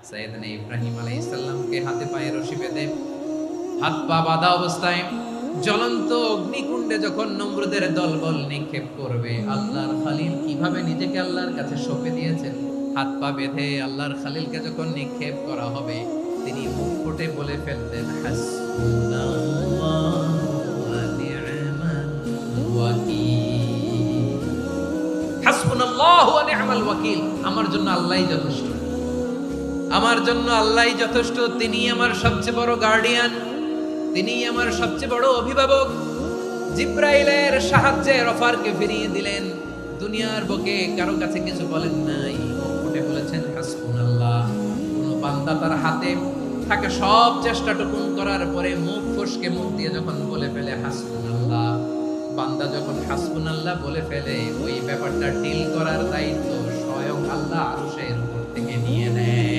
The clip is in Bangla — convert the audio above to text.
সাইয়েদনা ইব্রাহিম আলাইহিস সালামকে হাতে পায়ে রশি বেঁধে হাত পা বাঁধা অবস্থায় জ্বলন্ত অগ্নিকুণ্ডে যখন নমরুদের দলবল নিক্ষেপ করবে, আল্লাহর খালিল কিভাবে নিজেকে আল্লাহর কাছে সঁপে দিয়েছেন। হাত পা বেঁধে আল্লাহর খালিলকে যখন নিক্ষেপ করা হবে, তিনি মুখ ফুটে বলে ফেলতেন, হাসবুনাল্লাহু ওয়া নি'মাল ওয়াকিল। হাসবুনাল্লাহু ওয়া নি'মাল ওয়াকিল। আমার জন্য আল্লাহই যথেষ্ট, আমার জন্য আল্লাহই যথেষ্ট। তিনি আমার সবচেয়ে বড় গার্ডিয়ান, তিনি আমার সবচেয়ে বড় অভিভাবক। জিব্রাইলের সাহায্যে রফারকে ফিরিয়ে দিলেন। দুনিয়ার বুকে কারো কাছে কিছু বলেন নাই, মুখ ফুটে বলেছেন হাসবুনাল্লাহ। কোন বান্দা তার হাতে থাকে সব চেষ্টাটুকুন করার পরে মুখ ফসকে মুখ দিয়ে যখন বলে ফেলে হাসবুনাল্লাহ, বান্দা যখন হাসবুনাল্লাহ বলে ফেলে, ওই ব্যাপারটা ডিল করার দায়িত্ব স্বয়ং আল্লাহ আরশের উপর থেকে নিয়ে নেয়।